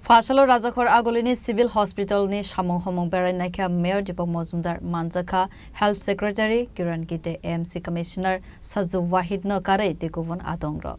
Fashalo Rajakhor Agolini Civil Hospital ni Shamong Homong Berai Naikha Mayor Deepak Majumdar Manjakha Health Secretary Kiran Gite AMC Commissioner Saju Wahid no kare tekuvon atongro.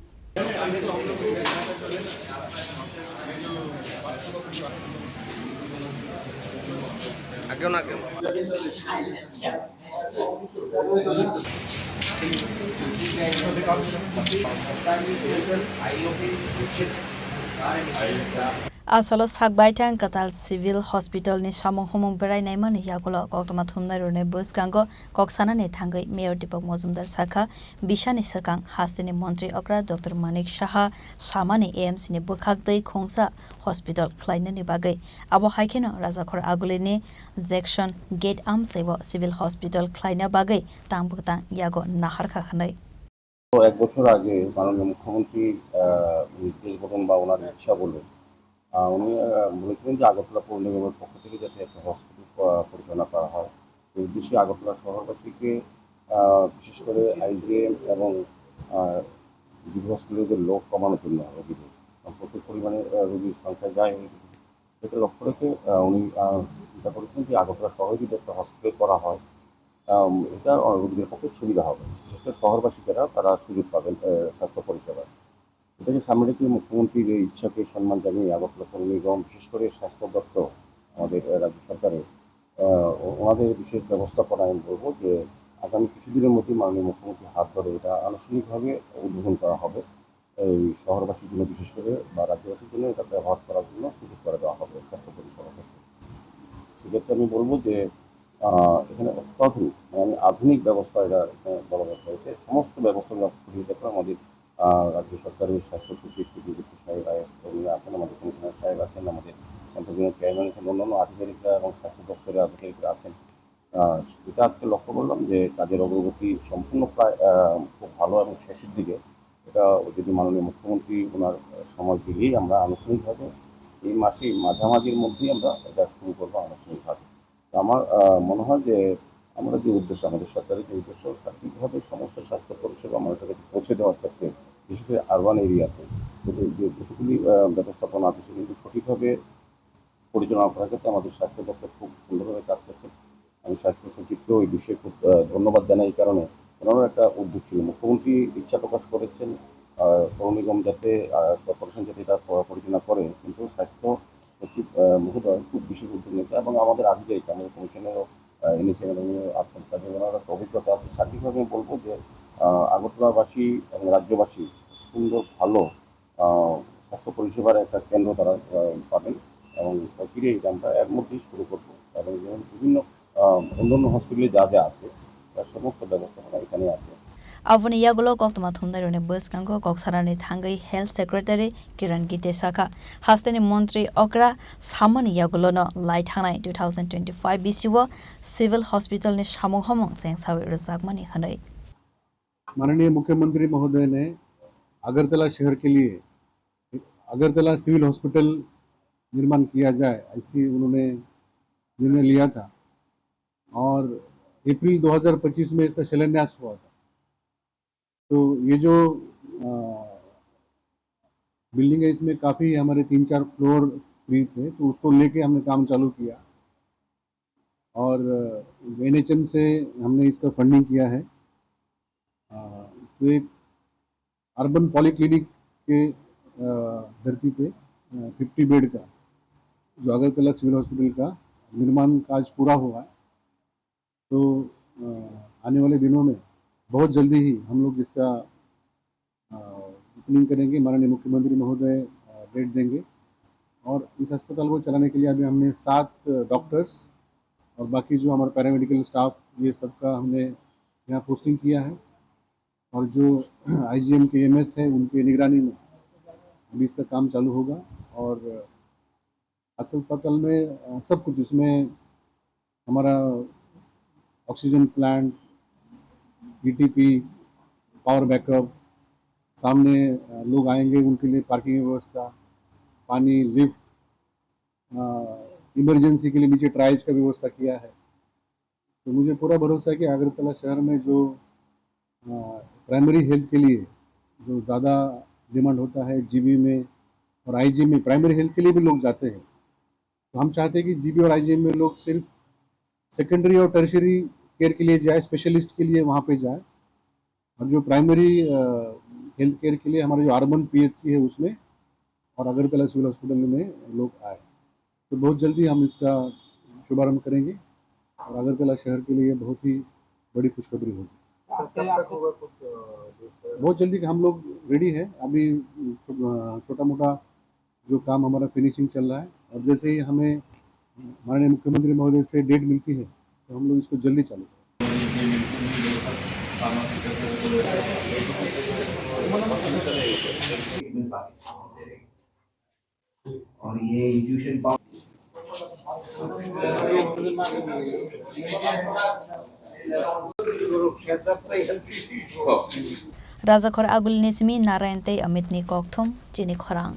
Asalo sakbaitang katal Civil Hospital ni Shamong Homong Berai Naiman Yagulo Koktama Thumnai Rune Buskango Koksana ne Thangai Mayor Deepak Majumdar Sakha Bishani Sakang Hastini Montri Okra Dr. Manik Shaha Samani AMC ni Bukhak Dei Khongsa Hospital Klaina ni Bagai Abo Haikeno Rajakhor Agulini Section Gate Am Sevo Civil Hospital Klaina Bagai Tangbutang Yago Nahar Khanai এক বছর আগে মাননীয় মুখ্যমন্ত্রী নির্দেশ গঠন বা ওনার ইচ্ছা বলে উনি বলেছিলেন যে আগরতলা পৌর নিগমের পক্ষ থেকে যাতে একটা হসপিটাল পরিচালনা করা হয় এই উদ্দেশ্যে আগরতলা শহরবাসীকে বিশেষ করে আইজিএম এবং জিবি হসপিটালের লোক কমানোর জন্য রোগীদের প্রচুর পরিমাণে রোগীর সংখ্যা যায় সেটা লক্ষ্য রেখে উনি চিন্তা করেছেন যে আগরতলা শহরে যদি একটা হসপিটাল করা হয় এটা রোগীদের পক্ষে সুবিধা হবে বিশেষ করে শহরবাসী যারা তারা সুযোগ পাবেন স্বাস্থ্য পরিষেবার এটাকে সামনে রেখে মুখ্যমন্ত্রীর এই ইচ্ছাকে সম্মান জানিয়ে আগরতলা পৌর নিগম বিশেষ করে স্বাস্থ্য দপ্তর আমাদের রাজ্য সরকারের ওনাদের বিশেষ ব্যবস্থাপনা আমি বলবো যে আগামী কিছুদিনের মধ্যে মাননীয় মুখ্যমন্ত্রীর হাত ধরে এটা আনুষ্ঠানিকভাবে উদ্বোধন করা হবে এই শহরবাসীর জন্য বিশেষ করে বা রাজ্যবাসীর জন্য এটা ব্যবহার করার জন্য সুযোগ করে দেওয়া হবে স্বাস্থ্য পরিষেবা ক্ষেত্রে সেক্ষেত্রে আমি বলবো যে এখানে অত্যাধুনিক মানে আধুনিক ব্যবস্থা এটা এখানে বলা হয়েছে সমস্ত ব্যবস্থা ঘুরিয়ে দেখো আমাদের রাজ্য সরকারের স্বাস্থ্য সচিব বিদ্যুৎ সাহেব আছেন আমাদের কমিশনার সাহেব আছেন আমাদের সেন্ট্রাল চেয়ারম্যান আছেন অন্যান্য আধিকারিকরা এবং স্বাস্থ্য দপ্তরের আধিকারিকরা আছেন এটা আজকে লক্ষ্য করলাম যে কাজের অগ্রগতি সম্পূর্ণ প্রায় খুব ভালো এবং শেষের দিকে এটা যদি মাননীয় মুখ্যমন্ত্রী ওনার সময় দিলেই আমরা আনুষ্ঠানিকভাবে এই মাসেই মাঝামাঝির মধ্যেই আমরা এটা শুরু করবো আনুষ্ঠানিকভাবে আমার মনে হয় যে আমরা যে উদ্দেশ্য আমাদের সরকারের যে উদ্দেশ্য সঠিকভাবে সমস্ত স্বাস্থ্য পরিষেবা আমাদের কাছে পৌঁছে দেওয়ার ক্ষেত্রে বিশেষ করে আরবান এরিয়াতে যে যতগুলি ব্যবস্থাপনা আছে সেগুলি সঠিকভাবে পরিচালনা করার ক্ষেত্রে আমাদের স্বাস্থ্য দপ্তর খুব সুন্দরভাবে কাজ করছে আমি স্বাস্থ্য সচিবকেও এই বিষয়ে খুব ধন্যবাদ জানাই এই কারণে ওনারও একটা উদ্যোগ ছিল মুখ্যমন্ত্রী ইচ্ছা প্রকাশ করেছেন পৌর নিগম যাতে কর্পোরেশন যাতে এটা পরিচালনা করে কিন্তু স্বাস্থ্য সচিব মহোদয় খুব বিশেষ উদ্যোগ নিয়েছে এবং আমাদের আধিকারিক আমাদের কমিশনেরও এনেছেন এবং আছেন তাদের ওনার একটা অভিজ্ঞতা আছে সঠিকভাবে বলবো যে আগরতলাবাসী এবং রাজ্যবাসী সুন্দর ভালো স্বাস্থ্য পরিষেবার একটা কেন্দ্র তারা পাবেন এবং অচিরেই আমরা এর মধ্যেই শুরু করবো এবং বিভিন্ন অন্যান্য হসপিটালে যা যা আছে তার সমস্ত ব্যবস্থাপনা এখানে আছে Avuni Yagulo Koktama Thumnai Rune Buskango Koksarani Thangai Health Secretary Kiran Gite Sakha Hastini Montri Okra Samani Yagulo no Lai Thangnai 2025 BCO Civil Hospital ni Shamong Homong Sengsawi Razakmani Hanai माननीय मुख्यमंत्री महोदय ने अगरतला शहर के लिए अगरतला सिविल हॉस्पिटल निर्माण किया जाए ऐसी उन्होंने निर्णय लिया था और अप्रैल 2025 में इसका शिलान्यास हुआ था तो ये जो बिल्डिंग है इसमें काफ़ी हमारे 3-4 फ्लोर फ्री थे तो उसको लेके हमने काम चालू किया और NHM से हमने इसका फंडिंग किया है तो एक अर्बन पॉलीक्लिनिक के धरती पे 50 बेड का जो अगरतला सिविल हॉस्पिटल का निर्माण कार्य पूरा हुआ है तो आने वाले दिनों में बहुत जल्दी ही हम लोग इसका ओपनिंग करेंगे माननीय मुख्यमंत्री महोदय डेट देंगे और इस अस्पताल को चलाने के लिए अभी हमने 7 डॉक्टर्स और बाकी जो हमारा पैरामेडिकल स्टाफ ये सबका हमने यहाँ पोस्टिंग किया है और जो IGM के MS है उनकी निगरानी में अभी इसका काम चालू होगा और अस्पताल में सब कुछ इसमें हमारा oxygen plant ETP power backup सामने लोग आएंगे उनके लिए पार्किंग की व्यवस्था पानी लिफ्ट इमरजेंसी के लिए नीचे ट्राइज का व्यवस्था किया है तो मुझे पूरा भरोसा है कि अगरतला शहर में जो प्राइमरी हेल्थ के लिए जो ज़्यादा डिमांड होता है GB में और आईजीएम में प्राइमरी हेल्थ के लिए भी लोग जाते हैं। तो हम चाहते हैं कि जीबी और आईजीएम में लोग सिर्फ सेकेंडरी और टर्शियरी केयर के लिए जाए, स्पेशलिस्ट के लिए वहाँ पे जाए, और जो प्राइमरी हेल्थ केयर के लिए हमारा जो अर्बन पीएचसी है उसमें और अगरतला सिविल हॉस्पिटल में लोग आए। तो बहुत जल्दी हम इसका शुभारंभ करेंगे और अगरतला शहर के लिए बहुत ही बड़ी खुशखबरी होगी। बहुत जल्दी हम लोग रेडी है। अभी छोटा मोटा जो काम हमारा फिनिशिंग चल रहा है, और जैसे ही हमें माननीय मुख्यमंत्री महोदय से डेट मिलती है तो हम लोग इसको जल्दी चालू करेंगे। और ये इंफ्यूशन राजाखर आगुल निसमी नारायण तै अमित नि कौकथुम चिनी खरांग।